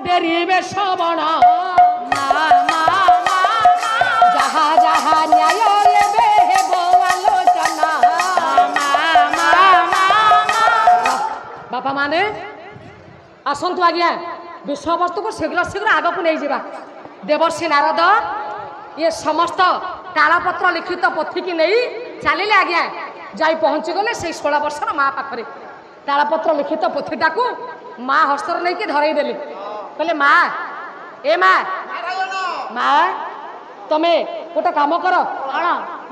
ডেরিবে শ্রবণ যাহা যাহা ন্যায় লেবে হেব আলোচনা। বাপা মানে আসন্তু আজ্ঞা বিষয়বস্তুকে শীঘ্র শীঘ্র আগକୁ ନେଇଯିବା। ଦେବର୍ଷି ନାରଦ ଇଏ ସମସ୍ତ ତାଳପତ୍ର ଲିଖିତ ପୋଥିକି ନେଇ ଚାଲିଲେ ଆଜ୍ଞା। ଯାଇ ପହଞ୍ଚିଗଲେ ସେଇ 16 ବର୍ଷର ମା ପାଖରେ। ତାଳପତ୍ର ଲିଖିତ ପୋଥିଟାକୁ ମା ହସ୍ତରେ ନେଇକି ଧରେଇ ଦେଲେ। କହିଲେ ମା ଏ ମା ମା ତମେ ଗୋଟେ କାମ କର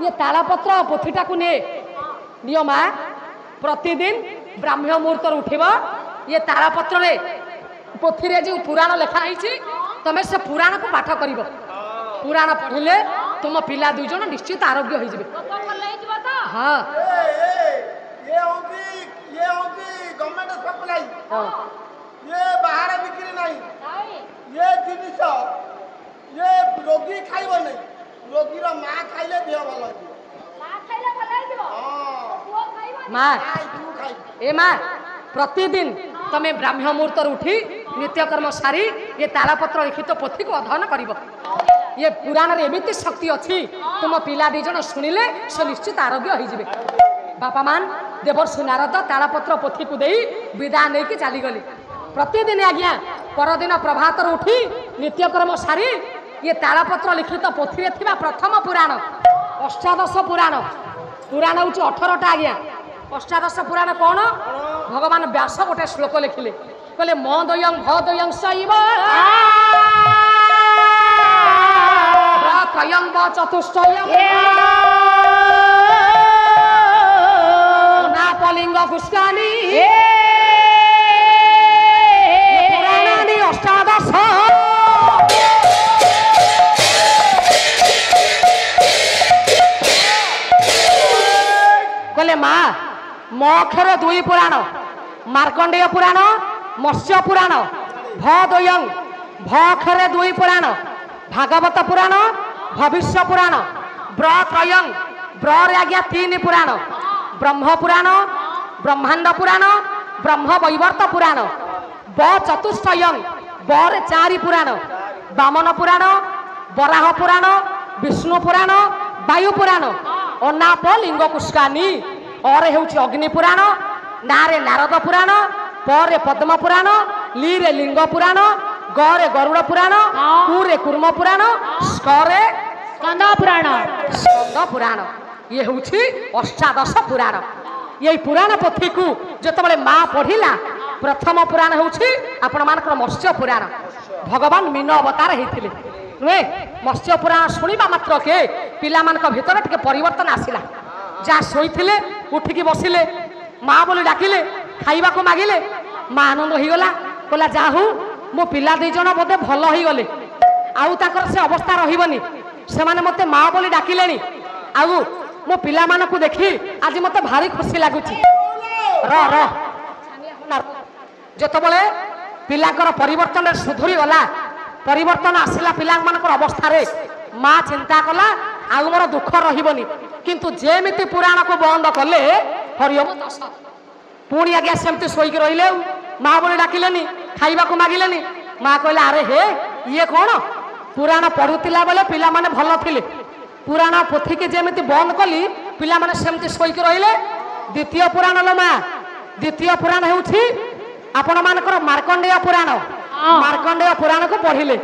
ଇଏ ତାଳପତ୍ର ପୋଥିଟାକୁ ନିଅ ମା। ପ୍ରତିଦିନ ବ୍ରାହ୍ମ ମୁହୂର୍ତ୍ତରୁ ଉଠିବ ଇଏ ତାଳପତ୍ରରେ ପୋଥିରେ ଯେଉଁ ପୁରାଣ ଲେଖା ହେଇଛି ତମେ ସେ ପୁରାଣକୁ ପାଠ କରିବ। ପୁରାଣ ପଢ଼ିଲେ ତୁମ ପିଲା 2 ଜଣ ନିଶ୍ଚିତ ଆରୋଗ୍ୟ ହେଇଯିବେ। ହଁ गवर्नमेंट सप्लाई ये बाहर बिक्री नहीं ये जिनिस ये रोगी खाइब नहीं रोगी रो मां खाइले देह भल मां ए मां प्रतिदिन तमे ब्राह्म मुहूर्त उठी नित्यकर्म सारी ये तालपत्र लिखित पोथी को अध्ययन करिब। ये पुराण रे एमिति शक्ति अच्छी तुम पिला 2 जण सुनिले से निश्चित आरोग्य हो जिवे। बापा मान देवर्षि नारद तालपत्र पोथी को देई विदा नहीं कि चली गले। प्रतिदिन आज्ञा परदिन प्रभात उठी नित्यकर्म सारी ये तालपत्र लिखित पोथी रे थिबा प्रथम पुराण अष्टादश पुराण पुराण हूँ 18टा आज्ञा। अष्टादश पुराण कौन भगवान व्यास गोटे श्लोक लिखिले कहले मदयं भदयं शैव त्रयं व चतुष्टयं नापलिंग पुष्कानि पुराणानि अष्टादश कहले माँ मो अक्षर 2 पुराण मार्कंडेय पुराण मत्स्य पुराण भदयं भ अक्षर 2 पुराण भागवत पुराण भविष्य पुराण ब्रत्रयं ब्र आज्ञा 3 पुराण ब्रह्म पुराण ब्रह्मांड पुराण ब्रह्म वैवर्त पुराण ब चतुष्टयं बर 4 पुराण वामन पुराण वराह पुराण विष्णु पुराण वायु पुराण अनाप लिंग कुष्कानी और अग्नि पुराण नारे नारद पुराण पर पद्म पुराण लीरे लिंग पुराण गरे गरुड़ पुराण कुरे कुर्म पुराण स्करे स्कंद पुराण ये हूँ अष्टादश पुराण। ये पुराण पोथी को जो माँ पढ़िला प्रथम पुराण हूँ आपण मानकर मत्स्य पुराण भगवान मीन अवतार होते नुहे। मत्स्य पुराण शुणा मात्र के पिला भितर टे परिवर्तन आसला जहाँ शोले उठिकी बसिले माँ बोली डाकिले खाइबा को मागिले माँ आनंद होगला कहला जाहू मो पिला 2 जण बोधे भल हो गले आउ ताकर से अवस्था रहिबनी से माने मते माँ बोली डाकिले आउ मो पिला मानकु देखी आज मते भारी खुशी लागुची। जेतबले पिलाकर परिवर्तन सुधुरी गला परिवर्तन आसला पिला मानकर अवस्था रे माँ चिंता कला आउ मोर दुख रहिबनी किंतु जेमिति पुराण को बंद कले हरिओम दश पुणी आज्ञा सेमती शोक रहिले माँ बोली डाकिलेनी खाइबा को मागिलेनी माँ कहला अरे हे ये कौन पुराण पढ़ुला बेले पिला माने भल थिले पुराण पोथी के जेमिति बंद कली पिला माने सेमती शोक रहिले। द्वितीय पुराण लो माँ द्वितीय पुराण हेउछि आपण मानकर मार्कंडेय पुराण को पढ़िले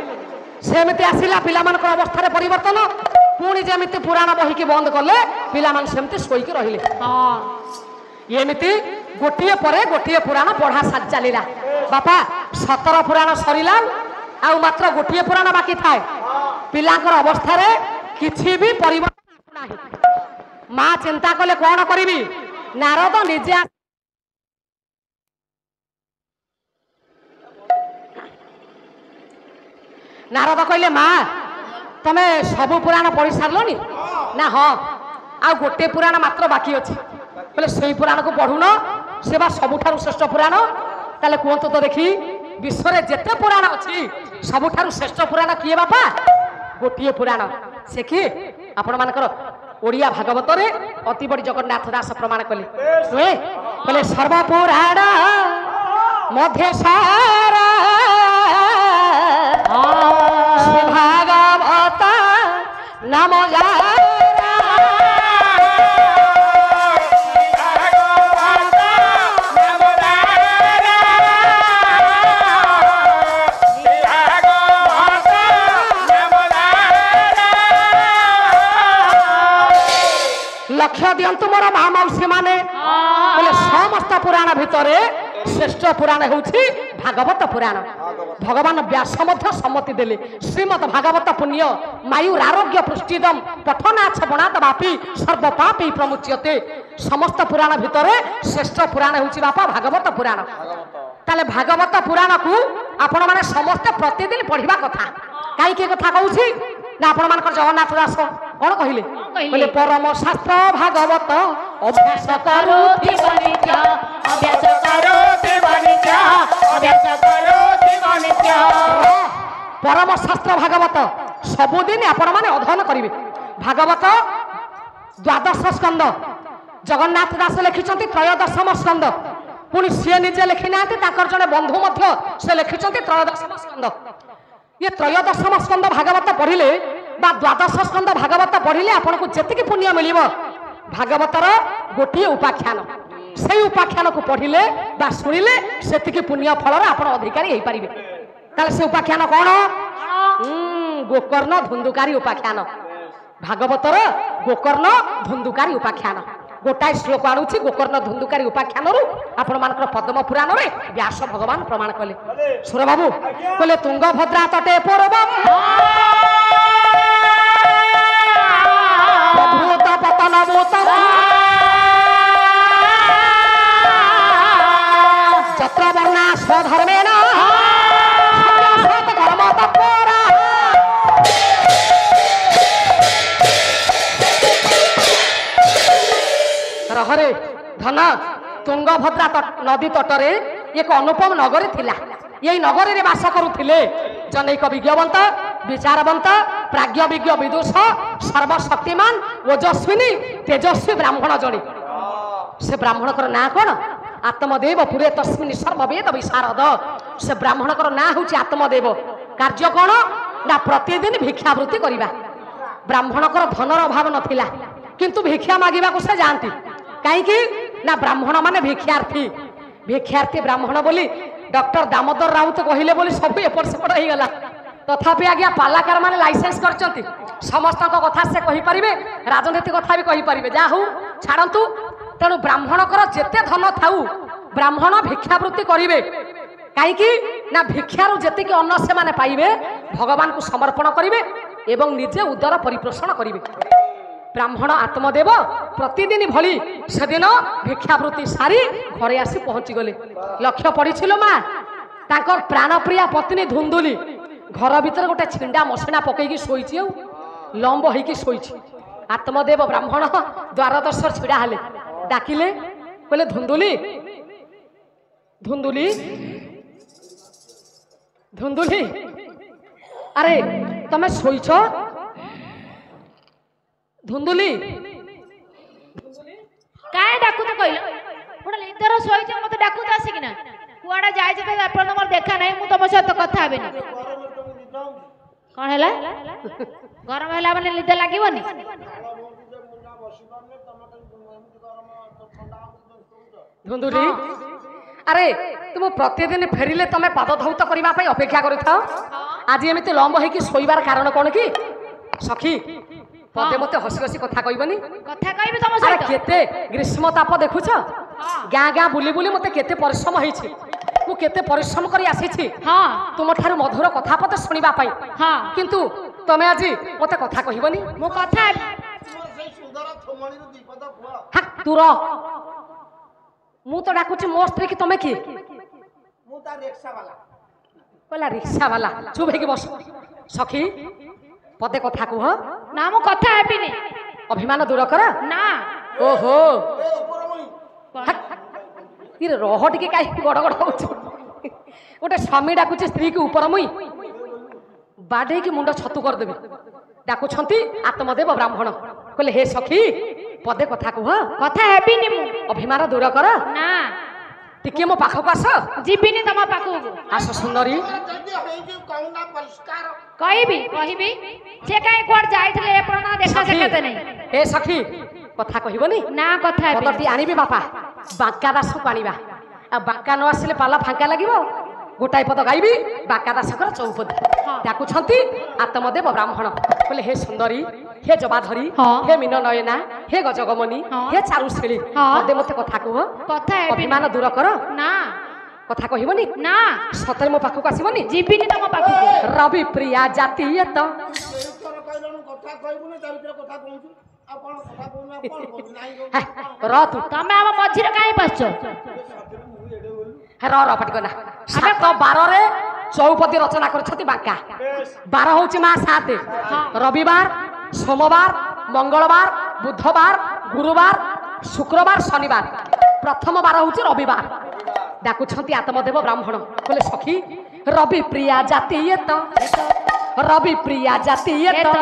सेमिति आसिला पिला मानकर अवस्था रे परिवर्तन पुणी जेमिति पुराण बही के बंद कले पिला मान सेमती शोक रहिले। एमिति गोटिए परे गोटिए पुराण पढ़ा चलिला बापा 17 पुराण सरिला आउ मात्र गोटिए पुराण बाकी थाए पिलांकर अवस्था रे किछि भी परिवर्तन आसुना। माँ चिंता कले कौन करी नारद निजे नारद कहले माँ तमे सबु पुराण पढ़ी सारलनी ना हाँ आ गोटे पुराण मात्र बाकी अच्छी बोले से पुराण को पढ़ुन से बा सबुठारु श्रेष्ठ पुराण ताले कहतु तो देखी विश्व रे जेते पुराण अच्छी सबुठारु श्रेष्ठ पुराण किए बापा गोटे पुराण से किए आपण मानकर ओडिया भागवत रे अति बड़ी जगन्नाथ दास प्रमाण कले नुहे कहले सर्व पुराण मध्य सारा नाम लक्ष्य दिंतु मोर माँ मौसी माने बोले समस्त पुराण भितर श्रेष्ठ पुराण होउछि भागवत पुराण। भगवान व्यास मध्य सम्मति देले श्रीमद भागवत पुण्य मायुर आरोग्य पुष्टिदम पठनाथ बणात बापी सर्व पापी प्रमुच्यते। समस्त पुराण भितर श्रेष्ठ पुराण होउछि बापा भागवत पुराण। ताले भागवत पुराण को आपण माने समस्त प्रतिदिन पढ़िबा कथा। काई के कथा कहउछि ना आपण मानकर जगन्नाथ दास कौन कहले बोले परम शास्त्र भागवत अभ्यास करू जीवनित्या अभ्यास करो जीवनित्या अभ्यास करो जीवनित्या। परम शास्त्र भागवत सबुदिन आपण माने अध्ययन करिवे। भागवत द्वादश स्कंद जगन्नाथ दास लिखिछंती त्रयोदशम स्कंद पुणी सी निजे लिखि नाते ताकर जने बंधु मध्य से लिखिछंती त्रयोदशम स्कंद। ये त्रयोदशम स्कंद भागवत पढ़िले बा द्वादश स्कंद भागवत पढ़िले आपन को जेतिक पुण्य मिलिबो भागवतर गोटिए उपाख्यान से उपाख्यान को पढ़िले बा सुनिले सेतिक पुण्य फलर आपन अधिकारी हेई परिबे। ताले से उपाख्यान कोन गोकर्ण धुंदुकारी उपाख्यान भागवतर गोकर्ण धुंदुकारी उपाख्यान। गोटाए श्लोक आणुछि गोकर्ण धुंदुकारी उपाख्यान आपण मानकर पद्म पुराण रे व्यास भगवान प्रमाण कले। सुर बाबू कहले तुंगभद्रा तटे पूर्वम भूत पतन भूतम चत्र वर्णा स्वधर्मेण धर्म तत्परा रहरे धन तुंगभद्रा नदी तटरे एक अनुपम नगरी थिला। यही नगरी रे वास करुथिले जनैक विज्ञवंत विचारवंत प्राज्ञ विज्ञ विदुष सर्वशक्तिमान ओजस्विनी तेजस्वी ब्राह्मण जणे। से ब्राह्मण कर ना कोन आत्मदेव पुरे तस्मिन् सर्ववेद विशारद। से ब्राह्मण कर ना होछि आत्मदेव। कार्य कोन ना प्रतिदिन भिक्षावृत्ति करिबा। ब्राह्मण कर धनर अभाव नथिला किंतु भिक्षा मागिबा को से जानती कहीं ना ब्राह्मण माने भिक्षार्थी भिक्षार्थी ब्राह्मण बोली डॉक्टर दामोदर राउत कहले बोली सब एपट सेपट हो गला। तथापि आज्ञा पालाकार माने लाइसेंस करचंती समस्त कथा से कहि परिबे राजनीति कथा भी कहि परिबे जा हूँ छाड़ंतु। तेणु ब्राह्मण कर जेते धन थाऊ ब्राह्मण भिक्षावृत्ति करिवे कहीं ना भिक्षारु जेतिक अन्न से माने पाइबे भगवान को समर्पण करिवे एवं निजे उदर परिपोषण करिवे। ब्राह्मण आत्मदेव प्रतिदिन भली सेदिन भिक्षावृत्ति सारी घरे आसी पहुंची गले। लक्ष्य पड़िछिलो माँ ताकर प्राणप्रिया पत्नी धुंदुली घर भीतर गोटे छिंडा मसिना पकईकी शोइछि लंब होइकी शोइछि। आत्मदेव ब्राह्मण द्वारदर्श छिड़ा हेले डाकिले कहले धुंदुली धुंदुली धुंदुली अरे तमे शोइछ धुंदुली काहे डाकू तो कहलो पुडा निदर सोइछ मते डाकू तो आसी किना कुआडा जाय जे त अपन हमर देखा नै मु तम सहित कथा हेबेनी। कोन हैला गरम हैला माने निद लागिवनी धुंदुली अरे तुम प्रतिदिन फेरिले तमे पाद धौत करबा पई अपेक्षा करिथाओ आज एमिति लंब होइकी सोइबार कारण कोन की सखी पदे मते हसी हसी कथा कहबनी कथा कहबे तम अरे सहित केते ग्रीष्म ताप देखुछ गाँ गाँ बुली बुली मते केते परिश्रम होइछि मु केते परिश्रम करी आसीछि हां तुम ठारू मधुर कथा पते सुनिबा पई हां किंतु तमे आज मते कथा कहबनी मो कथा ସେଇ ସୁନ୍ଦର ଛମଣିରୁ ଦୀପଦ କୁହ। हक दूर मु तो डाकुछि मो स्त्री की तमे की ମୁଁ ତା ରିକ୍ସା ବାଲା कहला रिक्शा वाला चुप है कि बस सखी पदे कथा कुह ना मो कथा हेबिनी अभिमान दूर कर ना ओहो ଏ ଉପର ମୁଇଁ तीर रह टिके काई गड़ गड़ होछु गोटे स्वामी डाकुछि स्त्री की ऊपर मुई बाडे की मुंड छतु कर देबी डाकुछंती आत्मदेव ब्राह्मण कहले हे सखी पदे कथा कुह कथा हेबिनी मु अभिमान दूर कर ना टिके मो पाखक आस जीविनी तुम पाखक आस सुंदरी ଯଦି ହେଇଛି କହୁନା ପରିଷ୍କାର कहबी से कहीं कुआड़ जाइथिले एपरना देखा सकते नहीं ए सखी कथा कहबनी ना कथा पदटी आनिबे बापा बांका दास को आनिबा आ बांका न आसिले पाला फांका लागिबो गोटाए पद गाइबी बांका दासकर चौपदी डाकुछंती आत्मदेव ब्राह्मण बोले हे सुंदरी हे जबाधरी हे मीन नयना हे गजगमनी हे चारुशिली पदे मते कथा कह कथा अभिमान दूर कर ना कथा कहबनी ना सतरे मो पाखक आसीबनी जीविनी तुम पाखक रवि प्रिया जातीय तो ଏଇଥର କହିଲୁ କଥା କହିବୁନି ତା ଭିତରେ କଥା କହୁଛୁ ଆଉ କଣ କଥା କହୁନୁ ଆଉ କଣ କହୁଛୁ ନାହିଁ र तू तमे हम मझिरे काहे बसछ र पाटी कना 7/12 रे चौपदी रचना करछती बांका 12 होची मा 7 रविवार सोमवार मंगलवार बुधवार गुरुवार शुक्रवार शनिवार प्रथम 12 होची रविवार डाकुछंती आत्मदेव ब्राह्मण बोले सखी रवि प्रिया जातीय तो रवि प्रिया जातीय तो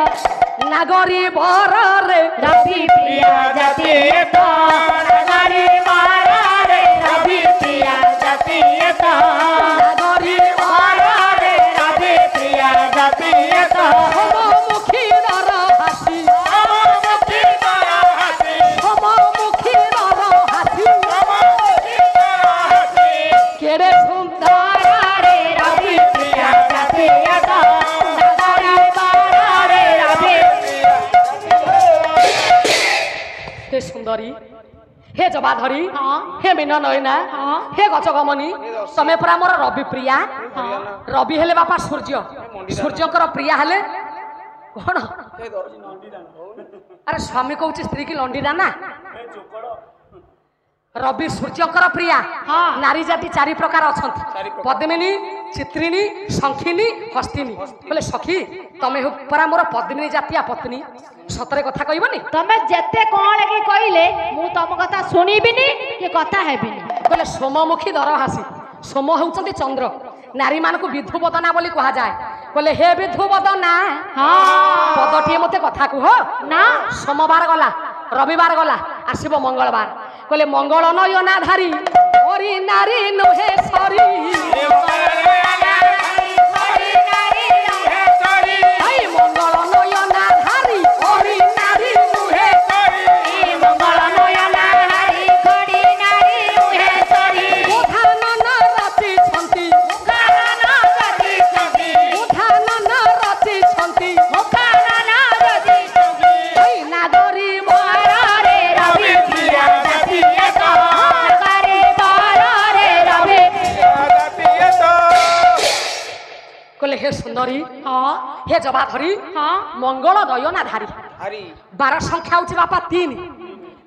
नागरी बर रे रवि प्रिया जातीय तो नागरी बर रे रवि प्रिया जातीय तो नागरी बर रे रवि प्रिया जातीय तो मुखी नर हासी मुखी नर हासी केड़े सुंदर रे रवि प्रिया जातीय तो नागरी बर रे रवि हे सुंदरी हे जबाधरी हाँ। हे मीन नयना हाँ। हे गजगमनी तमे परा मोर रवि प्रिया रवि हेले बापा सूर्य सूर्यकर प्रिया हेले कौन अरे स्वामी कहूँ स्त्री की लंडीरा ना रवि सूर्यकर प्रिया हाँ। नारी जाति 4 प्रकार अछंती पद्मिनी चित्रिणी शंखिनी हस्तिनी बोले सखी तमे हो परा मोर पद्मिनी जातिया पत्नी सतरे कथा कहबनी तमे जेते कोन लगी कइले मु तम कथा सुनिबिनी कि कथा हेबिनी बोले सोममुखी दरहासी सोम होउचंती चंद्र नारी मानकु विधु बदना बोली कहा जाए बोले हे विधु बदना हाँ पदटिए मते कथा कुह ना सोमवार गला रविवार गला आसीबो मंगलवार बोले मंगल नयना धारी ओरी नारी नुहे सरी आई मंगल नयना धारी ओरी नारी नुहे मंगल नयना नारी खड़ी नारी उहे सरी उधानन रति छंती मुखाना गति सगी उधानन रति छंती मुखाना गति सगी आई नागरी रे रवि प्रिया जातीय तो नागरी रे रवि कहले हे सुंदरी हाँ हे जबाधरी हाँ मंगल दयना धारी 12 संख्या होची बापा 3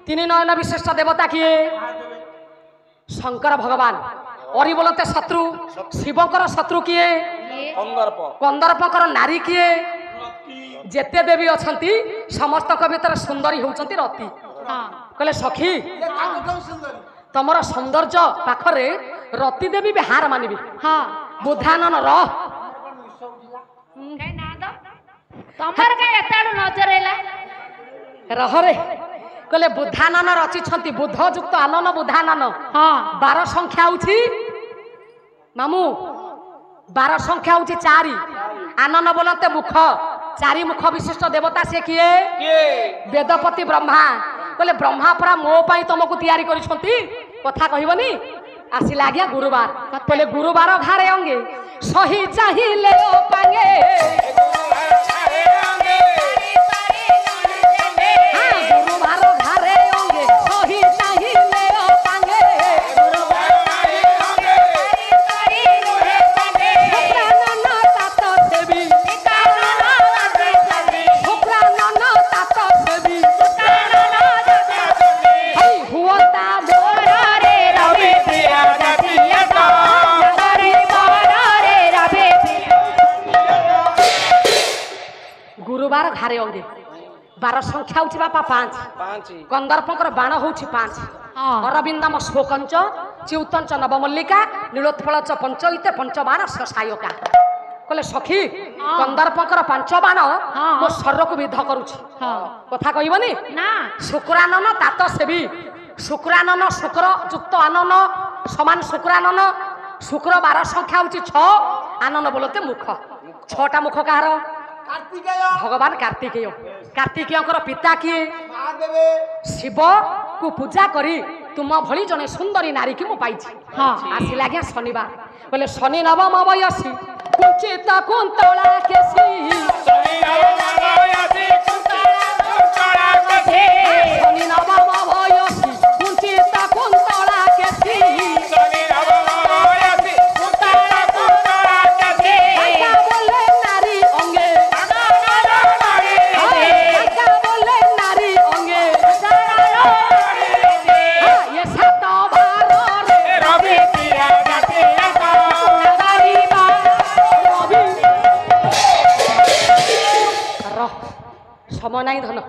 नयन विशिष्ट देवता किए शंकर भगवान अरि बोलते शत्रु शिवकर शत्रु किए कंदर्पकर नारी किए जेते देवी अछंती समस्त भीतर सुंदरी होउचंती रति हाँ कहले सखी ଏ କାକୁ କହୁ ସୁନ୍ଦରୀ तमर सौंदर्य पाखरे रति देवी भी हार मानिबी हाँ बुधानन र कहीं ना तो तमर कहीं एताडू नजर एला रहरे कहले बुधानन रचिछंती बुध युक्त आनन बुधानन हाँ 12 संख्या होची मामू 12 संख्या होची 4 आनन बोलते मुख 4 मुख विशिष्ट देवता से किए वेदपति ब्रह्मा कहले ब्रह्मा परा मो पाई तुमको तैयारी करिसंती कथा कहबनी आसिला आज्ञा गुरुवार कहले गुरुवार घारे अंगे सही चाहिए ओ पांगे हाँ, गुरुवार घारे अंगे सही चाहिए ओ पांगे शुक्रानन तात सेवी शुक्रानन तात सेवी हई हुअता मोर रे रवि प्रिया जातीय तो नागरी रे रवि गुरुवार घारे अंगे 12 संख्या होची बापा 5 कंदर्पकर बाण होची 5 हाँ अरविंदम शोकंच च्युतंच नवमल्लिका नीलोत्पल च पंचईते पंचबाण ससायका कहले सखी कंदर्पकर 5 बाण मो शरीर को विध करूची हाँ कथा कहबनी ना शुक्रानन तात सेवी शुक्रानन शुक्र युक्त आनन সমান শুক্রানন শুক্রবার সংখ্যা হচ্ছে 6 আনন বলতে মুখ 6টা মুখ কাহার কার্তিকেয় ভগবান কার্তিকেয় কার্তিকেয়ଙ୍କର পিতা কিଏ মহাদেব শিব কু পূজা করি তুম ভଳି জনে সুন্দরী নারী কি মু পাইছি হ্যাঁ আসিলা আজ্ঞা শনিবার বলে শনি নবম বয়সী কুঞ্চিত কুন্তলা কেশী শনি নবম বয়সী কুঞ্চিত কুন্তলা কেশী কাকা বলে নারী অঙ্গে কাকা বলে নারী অঙ্গে এ সাত বারে সময় নাই ধন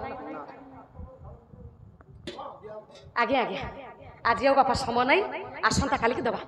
আগে আগে আজ বাপা সময় নাই আসন্তা কালিকি দেবা